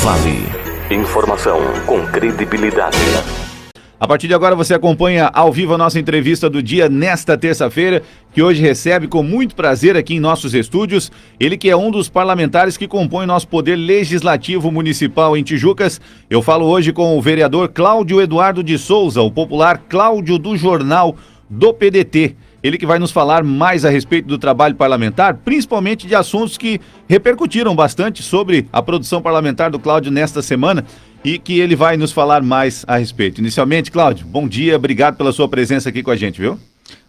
Vale. Informação com credibilidade. A partir de agora você acompanha ao vivo a nossa entrevista do dia nesta terça-feira, que hoje recebe com muito prazer aqui em nossos estúdios, ele que é um dos parlamentares que compõe nosso poder legislativo municipal em Tijucas. Eu falo hoje com o vereador Cláudio Eduardo de Souza, o popular Cláudio do Jornal do PDT. Ele que vai nos falar mais a respeito do trabalho parlamentar, principalmente de assuntos que repercutiram bastante sobre a produção parlamentar do Cláudio nesta semana e que ele vai nos falar mais a respeito. Inicialmente, Cláudio, bom dia, obrigado pela sua presença aqui com a gente, viu?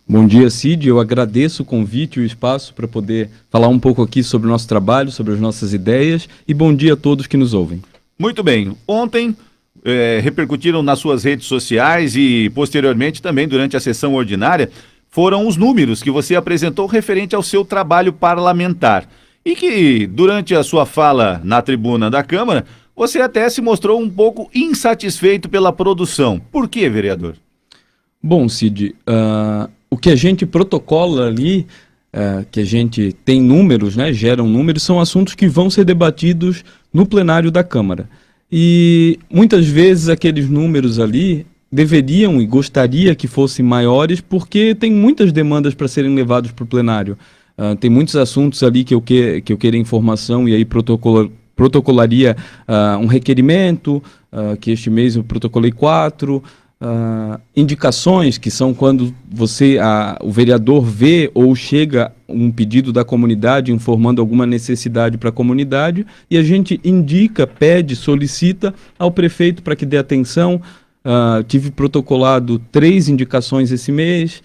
Bom dia, Cid, eu agradeço o convite e o espaço para poder falar um pouco aqui sobre o nosso trabalho, sobre as nossas ideias, e bom dia a todos que nos ouvem. Muito bem, ontem repercutiram nas suas redes sociais e posteriormente também durante a sessão ordinária, foram os números que você apresentou referente ao seu trabalho parlamentar e que durante a sua fala na tribuna da Câmara, você até se mostrou um pouco insatisfeito pela produção. Por quê, vereador? Bom, Cid, o que a gente protocola ali, que a gente tem números, né, geram números, são assuntos que vão ser debatidos no plenário da Câmara. E muitas vezes aqueles números ali deveriam e gostaria que fossem maiores porque tem muitas demandas para serem levados para o plenário. Tem muitos assuntos ali que eu queira informação e aí protocolaria um requerimento, que este mês eu protocolei 4, indicações, que são quando o vereador vê ou chega um pedido da comunidade informando alguma necessidade para a comunidade e a gente indica, pede, solicita ao prefeito para que dê atenção. Tive protocolado 3 indicações esse mês.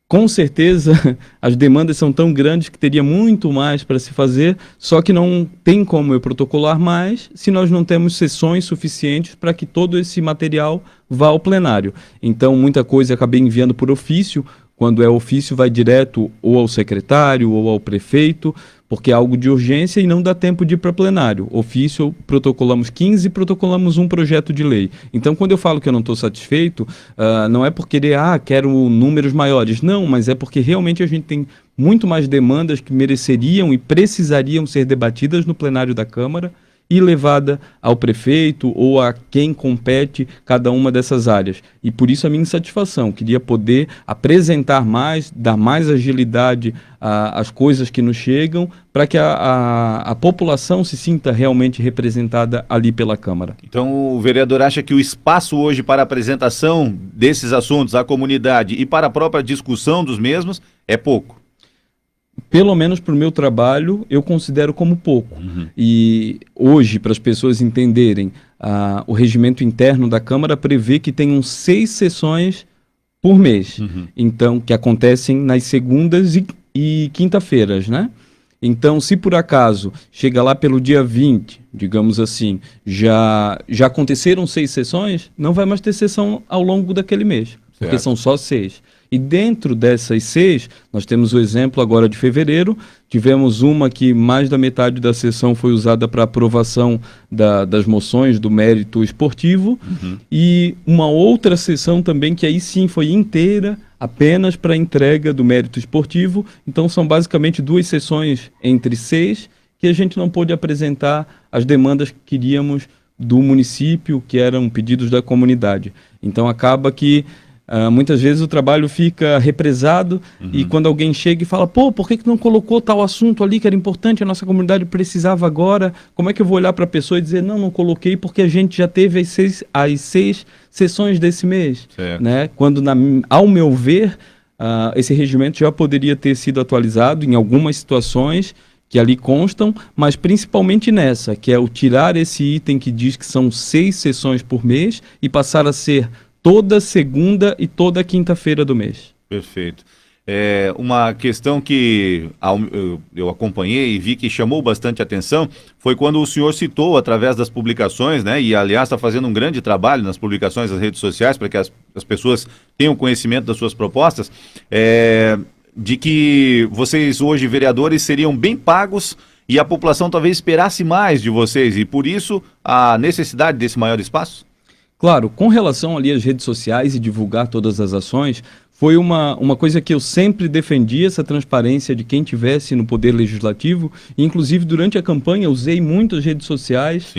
Com certeza as demandas são tão grandes que teria muito mais para se fazer, só que não tem como eu protocolar mais se nós não temos sessões suficientes para que todo esse material vá ao plenário. Então muita coisa eu acabei enviando por ofício. Quando é ofício vai direto ou ao secretário ou ao prefeito, porque é algo de urgência e não dá tempo de ir para plenário. Ofício, protocolamos 15, protocolamos um projeto de lei. Então, quando eu falo que eu não estou satisfeito, não é por querer, quero números maiores. Não, mas é porque realmente a gente tem muito mais demandas que mereceriam e precisariam ser debatidas no plenário da Câmara e levada ao prefeito ou a quem compete cada uma dessas áreas. E por isso a minha insatisfação. Queria poder apresentar mais, dar mais agilidade às coisas que nos chegam para que a população se sinta realmente representada ali pela Câmara. Então o vereador acha que o espaço hoje para a apresentação desses assuntos à comunidade e para a própria discussão dos mesmos é pouco? Pelo menos para o meu trabalho, eu considero como pouco. E hoje, para as pessoas entenderem, o regimento interno da Câmara prevê que tenham 6 sessões por mês. Então, que acontecem nas segundas e quinta-feiras, né? Então, se por acaso chega lá pelo dia 20, digamos assim, já aconteceram 6 sessões, não vai mais ter sessão ao longo daquele mês, porque são só 6. E dentro dessas 6, nós temos o exemplo agora de fevereiro, tivemos uma que mais da metade da sessão foi usada para aprovação das moções do mérito esportivo, e uma outra sessão também que aí sim foi inteira, apenas para a entrega do mérito esportivo. Então são basicamente 2 sessões entre 6 que a gente não pôde apresentar as demandas que queríamos do município, que eram pedidos da comunidade. Então acaba que muitas vezes o trabalho fica represado e quando alguém chega e fala, por que não colocou tal assunto ali que era importante, a nossa comunidade precisava agora, como é que eu vou olhar para a pessoa e dizer, não coloquei porque a gente já teve as 6 sessões desse mês, né? Quando, ao meu ver, esse regimento já poderia ter sido atualizado em algumas situações que ali constam, mas principalmente nessa, que é o tirar esse item que diz que são 6 sessões por mês e passar a ser toda segunda e toda quinta-feira do mês. Perfeito. Uma questão que eu acompanhei e vi que chamou bastante atenção foi quando o senhor citou através das publicações, né? E aliás está fazendo um grande trabalho nas publicações das redes sociais para que as pessoas tenham conhecimento das suas propostas, de que vocês hoje, vereadores, seriam bem pagos e a população talvez esperasse mais de vocês e por isso a necessidade desse maior espaço? Claro, com relação ali às redes sociais e divulgar todas as ações, foi uma coisa que eu sempre defendi, essa transparência de quem tivesse no poder legislativo. E, inclusive, durante a campanha, usei muito as redes sociais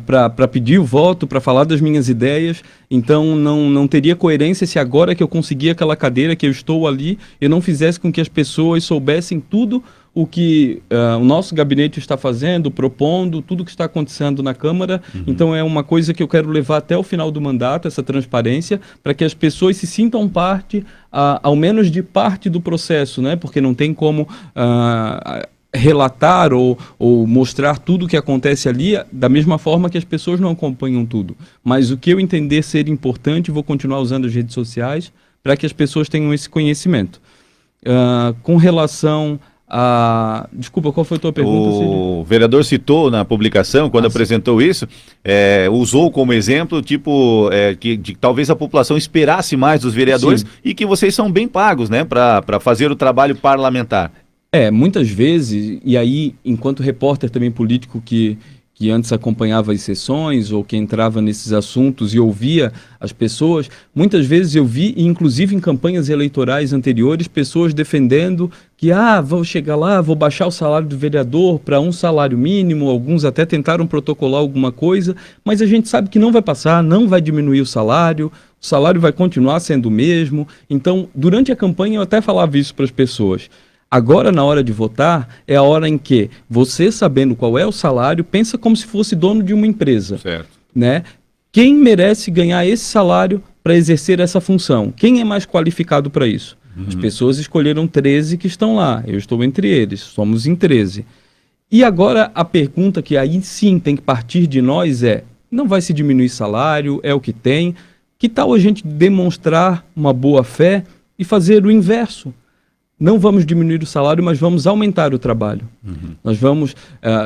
para pedir o voto, para falar das minhas ideias. Então, não teria coerência se agora que eu consegui aquela cadeira, que eu estou ali, eu não fizesse com que as pessoas soubessem tudo o que o nosso gabinete está fazendo, propondo, tudo que está acontecendo na Câmara. Então é uma coisa que eu quero levar até o final do mandato, essa transparência, para que as pessoas se sintam parte, ao menos de parte do processo, né? Porque não tem como relatar ou mostrar tudo o que acontece ali, da mesma forma que as pessoas não acompanham tudo. Mas o que eu entender ser importante, vou continuar usando as redes sociais para que as pessoas tenham esse conhecimento. Com relação desculpa, qual foi a tua pergunta, Cid? O vereador citou na publicação, quando apresentou isso, usou como exemplo, que talvez a população esperasse mais dos vereadores. Sim. E que vocês são bem pagos, né, para fazer o trabalho parlamentar. Muitas vezes, e aí, enquanto repórter também político que antes acompanhava as sessões ou que entrava nesses assuntos e ouvia as pessoas, muitas vezes eu vi, inclusive em campanhas eleitorais anteriores, pessoas defendendo que, vou chegar lá, vou baixar o salário do vereador para um salário mínimo, alguns até tentaram protocolar alguma coisa, mas a gente sabe que não vai passar, não vai diminuir o salário vai continuar sendo o mesmo. Então, durante a campanha eu até falava isso para as pessoas. Agora, na hora de votar, é a hora em que você, sabendo qual é o salário, pensa como se fosse dono de uma empresa. Certo. Né? Quem merece ganhar esse salário para exercer essa função? Quem é mais qualificado para isso? As pessoas escolheram 13 que estão lá. Eu estou entre eles. Somos em 13. E agora a pergunta que aí sim tem que partir de nós não vai se diminuir salário, é o que tem. Que tal a gente demonstrar uma boa fé e fazer o inverso? Não vamos diminuir o salário, mas vamos aumentar o trabalho. Nós vamos,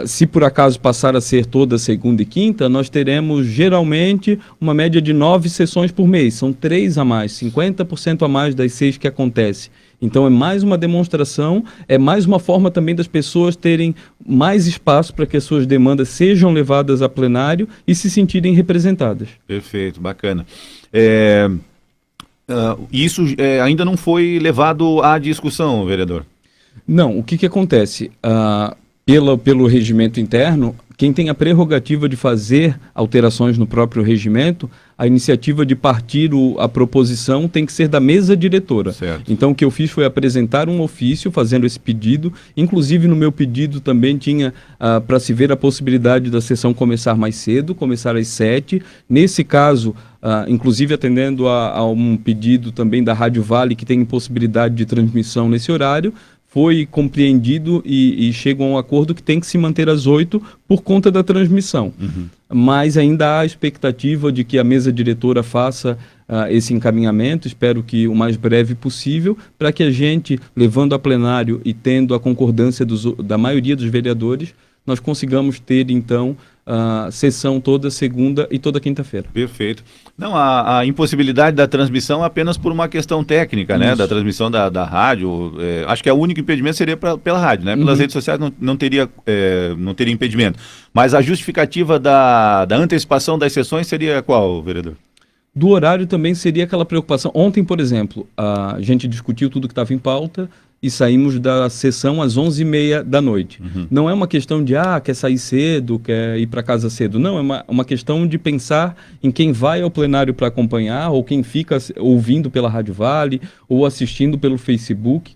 se por acaso passar a ser toda segunda e quinta, nós teremos geralmente uma média de 9 sessões por mês. São 3 a mais, 50% a mais das 6 que acontece. Então é mais uma demonstração, é mais uma forma também das pessoas terem mais espaço para que as suas demandas sejam levadas a plenário e se sentirem representadas. Perfeito, bacana. Isso ainda não foi levado à discussão, vereador? Não, o que acontece? Pelo regimento interno, quem tem a prerrogativa de fazer alterações no próprio regimento, a iniciativa de partir a proposição tem que ser da mesa diretora. Certo. Então o que eu fiz foi apresentar um ofício fazendo esse pedido, inclusive no meu pedido também tinha para se ver a possibilidade da sessão começar mais cedo, começar às 7. Nesse caso, inclusive atendendo a um pedido também da Rádio Vale, que tem possibilidade de transmissão nesse horário, foi compreendido e chegam a um acordo que tem que se manter às 8 por conta da transmissão. Mas ainda há a expectativa de que a mesa diretora faça esse encaminhamento, espero que o mais breve possível, para que a gente, levando a plenário e tendo a concordância da maioria dos vereadores, nós consigamos ter, então, sessão toda segunda e toda quinta-feira. Perfeito. Não, a impossibilidade da transmissão apenas por uma questão técnica, né? Da transmissão da rádio. Acho que o único impedimento seria pela rádio, né? Pelas redes sociais não teria impedimento. Mas a justificativa da antecipação das sessões seria qual, vereador? Do horário também seria aquela preocupação. Ontem, por exemplo, a gente discutiu tudo que estava em pauta e saímos da sessão às 11h30 da noite. Não é uma questão de, quer sair cedo, quer ir para casa cedo. Não, é uma questão de pensar em quem vai ao plenário para acompanhar, ou quem fica ouvindo pela Rádio Vale, ou assistindo pelo Facebook.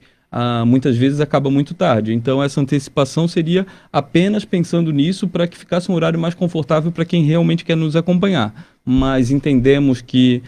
Muitas vezes acaba muito tarde. Então essa antecipação seria apenas pensando nisso para que ficasse um horário mais confortável para quem realmente quer nos acompanhar. Mas entendemos que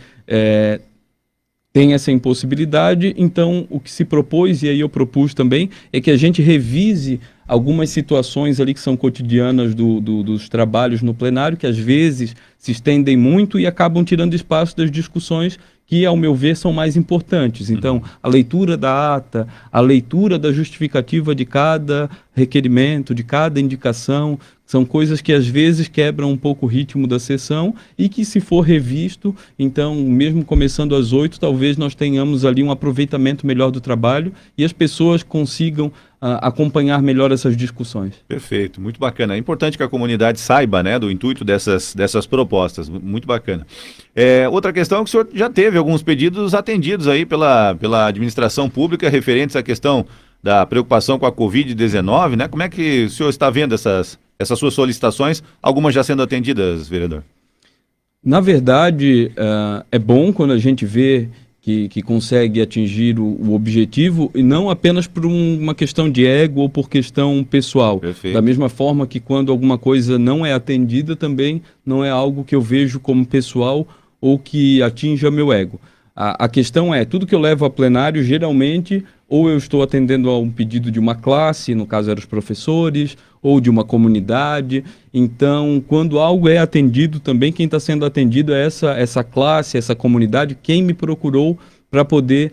tem essa impossibilidade, então o que se propôs, e aí eu propus também, é que a gente revise algumas situações ali que são cotidianas dos trabalhos no plenário, que às vezes se estendem muito e acabam tirando espaço das discussões que, ao meu ver, são mais importantes. Então, a leitura da ata, a leitura da justificativa de cada requerimento, de cada indicação. São coisas que às vezes quebram um pouco o ritmo da sessão e que, se for revisto, então, mesmo começando às 8, talvez nós tenhamos ali um aproveitamento melhor do trabalho e as pessoas consigam acompanhar melhor essas discussões. Perfeito, muito bacana. É importante que a comunidade saiba, né, do intuito dessas propostas. Muito bacana. Outra questão é que o senhor já teve alguns pedidos atendidos aí pela administração pública referentes à questão da preocupação com a Covid-19, né? Como é que o senhor está vendo essas suas solicitações, algumas já sendo atendidas, vereador? Na verdade, é bom quando a gente vê que consegue atingir o objetivo, e não apenas por uma questão de ego ou por questão pessoal. Perfeito. Da mesma forma que quando alguma coisa não é atendida, também não é algo que eu vejo como pessoal ou que atinja meu ego. A questão é, tudo que eu levo a plenário, geralmente, ou eu estou atendendo a um pedido de uma classe, no caso eram os professores, ou de uma comunidade. Então, quando algo é atendido, também quem está sendo atendido é essa classe, essa comunidade, quem me procurou para poder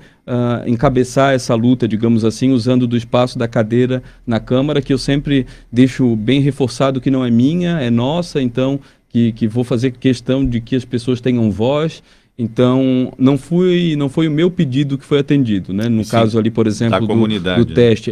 encabeçar essa luta, digamos assim, usando do espaço da cadeira na Câmara, que eu sempre deixo bem reforçado que não é minha, é nossa, então que vou fazer questão de que as pessoas tenham voz. Então, não foi o meu pedido que foi atendido, né? No caso ali, por exemplo, do teste,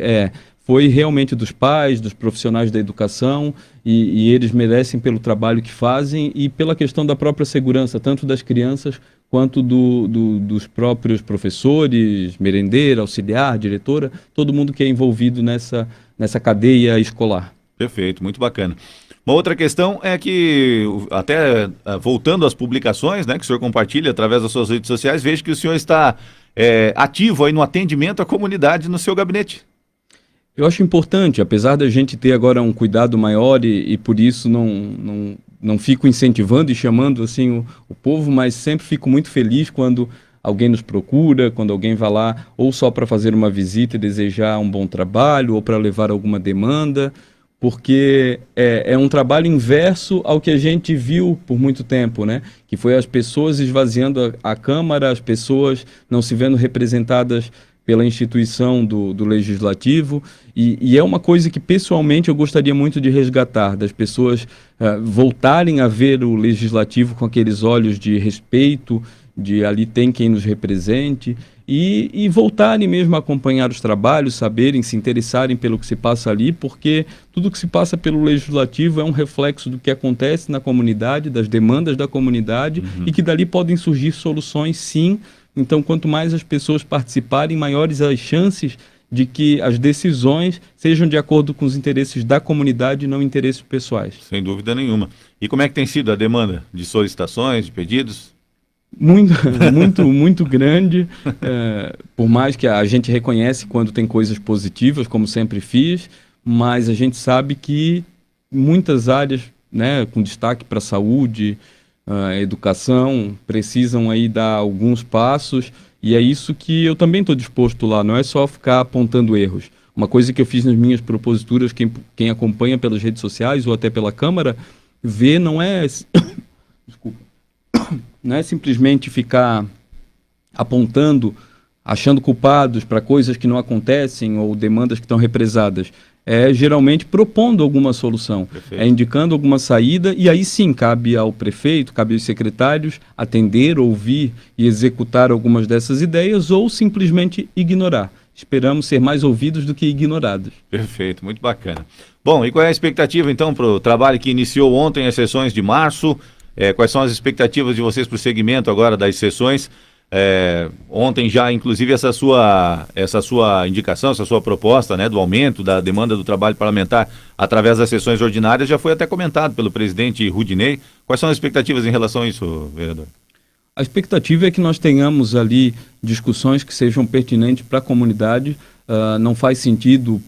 foi realmente dos pais, dos profissionais da educação, e eles merecem pelo trabalho que fazem e pela questão da própria segurança, tanto das crianças quanto dos próprios professores, merendeira, auxiliar, diretora, todo mundo que é envolvido nessa cadeia escolar. Perfeito, muito bacana. Uma outra questão é que, até voltando às publicações, né, que o senhor compartilha através das suas redes sociais, vejo que o senhor está ativo aí no atendimento à comunidade no seu gabinete. Eu acho importante, apesar da gente ter agora um cuidado maior e por isso não fico incentivando e chamando assim o povo, mas sempre fico muito feliz quando alguém nos procura, quando alguém vai lá ou só para fazer uma visita e desejar um bom trabalho ou para levar alguma demanda, porque é um trabalho inverso ao que a gente viu por muito tempo, né? Que foi as pessoas esvaziando a Câmara, as pessoas não se vendo representadas pela instituição do Legislativo, e é uma coisa que pessoalmente eu gostaria muito de resgatar, das pessoas voltarem a ver o Legislativo com aqueles olhos de respeito, de ali tem quem nos represente, e voltarem mesmo a acompanhar os trabalhos, saberem, se interessarem pelo que se passa ali, porque tudo que se passa pelo Legislativo é um reflexo do que acontece na comunidade, das demandas da comunidade, e que dali podem surgir soluções, sim. Então, quanto mais as pessoas participarem, maiores as chances de que as decisões sejam de acordo com os interesses da comunidade e não interesses pessoais. Sem dúvida nenhuma. E como é que tem sido a demanda de solicitações, de pedidos? Muito grande, por mais que a gente reconhece quando tem coisas positivas, como sempre fiz, mas a gente sabe que muitas áreas, né, com destaque para a saúde, a educação, precisam aí dar alguns passos, e é isso que eu também estou disposto lá, não é só ficar apontando erros. Uma coisa que eu fiz nas minhas proposituras, quem acompanha pelas redes sociais ou até pela Câmara, vê não é... Desculpa. Não é simplesmente ficar apontando, achando culpados para coisas que não acontecem ou demandas que estão represadas. É geralmente propondo alguma solução, Perfeito. Indicando alguma saída, e aí sim cabe ao prefeito, cabe aos secretários atender, ouvir e executar algumas dessas ideias ou simplesmente ignorar. Esperamos ser mais ouvidos do que ignorados. Perfeito, muito bacana. Bom, e qual é a expectativa então para o trabalho que iniciou ontem as sessões de março? Quais são as expectativas de vocês para o segmento agora das sessões? Ontem já, inclusive, essa sua indicação, essa sua proposta, né, do aumento da demanda do trabalho parlamentar através das sessões ordinárias já foi até comentado pelo presidente Rudinei. Quais são as expectativas em relação a isso, vereador? A expectativa é que nós tenhamos ali discussões que sejam pertinentes para a comunidade. Não faz sentido,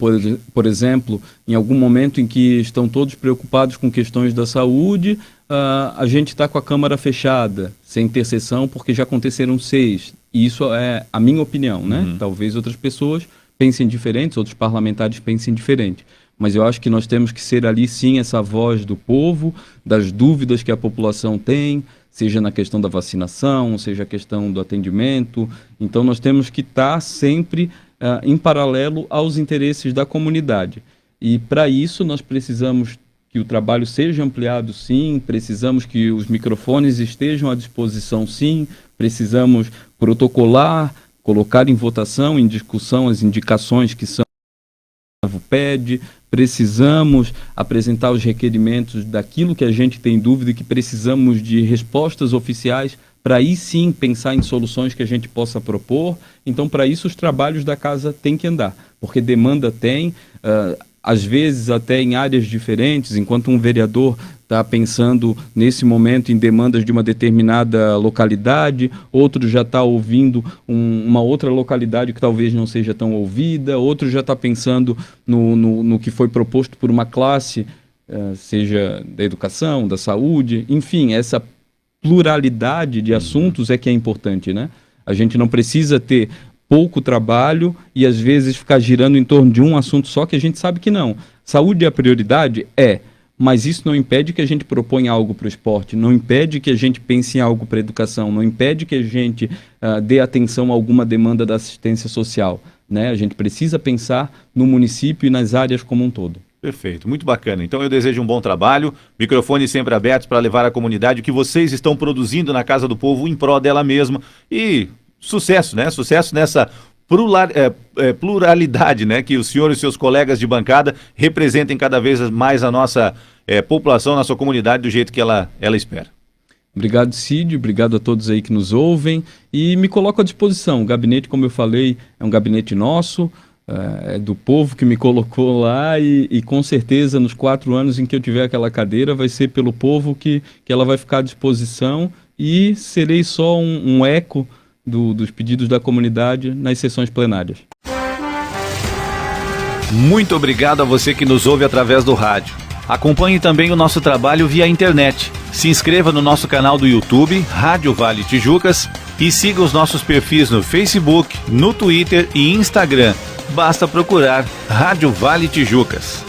por exemplo, em algum momento em que estão todos preocupados com questões da saúde, a gente está com a Câmara fechada, sem ter sessão, porque já aconteceram 6. E isso é a minha opinião, né? Talvez outras pessoas pensem diferentes, outros parlamentares pensem diferente. Mas eu acho que nós temos que ser ali, sim, essa voz do povo, das dúvidas que a população tem, seja na questão da vacinação, seja a questão do atendimento. Então nós temos que estar sempre em paralelo aos interesses da comunidade. E para isso nós precisamos que o trabalho seja ampliado, sim, precisamos que os microfones estejam à disposição, sim, precisamos protocolar, colocar em votação, em discussão as indicações que são pede, precisamos apresentar os requerimentos daquilo que a gente tem dúvida e que precisamos de respostas oficiais para aí sim pensar em soluções que a gente possa propor. Então, para isso, os trabalhos da casa têm que andar, porque demanda tem, às vezes até em áreas diferentes, enquanto um vereador está pensando nesse momento em demandas de uma determinada localidade, outro já está ouvindo uma outra localidade que talvez não seja tão ouvida, outro já está pensando no que foi proposto por uma classe, seja da educação, da saúde, enfim, essa pluralidade de assuntos é que é importante, né? A gente não precisa ter pouco trabalho e às vezes ficar girando em torno de um assunto só, que a gente sabe que não. Saúde é a prioridade? Mas isso não impede que a gente proponha algo para o esporte, não impede que a gente pense em algo para a educação, não impede que a gente dê atenção a alguma demanda da assistência social, né? A gente precisa pensar no município e nas áreas como um todo. Perfeito, muito bacana. Então eu desejo um bom trabalho, microfones sempre abertos para levar à comunidade o que vocês estão produzindo na Casa do Povo em prol dela mesma e sucesso, né? Sucesso nessa pluralidade, né? Que o senhor e seus colegas de bancada representem cada vez mais a nossa população, a nossa comunidade do jeito que ela espera. Obrigado, Cid, obrigado a todos aí que nos ouvem e me coloco à disposição. O gabinete, como eu falei, é um gabinete nosso, é do povo que me colocou lá e com certeza nos 4 anos em que eu tiver aquela cadeira vai ser pelo povo que ela vai ficar à disposição e serei só um eco dos pedidos da comunidade nas sessões plenárias. Muito obrigado a você que nos ouve através do rádio. Acompanhe também o nosso trabalho via internet. Se inscreva no nosso canal do YouTube, Rádio Vale Tijucas, e siga os nossos perfis no Facebook, no Twitter e Instagram. Basta procurar Rádio Vale Tijucas.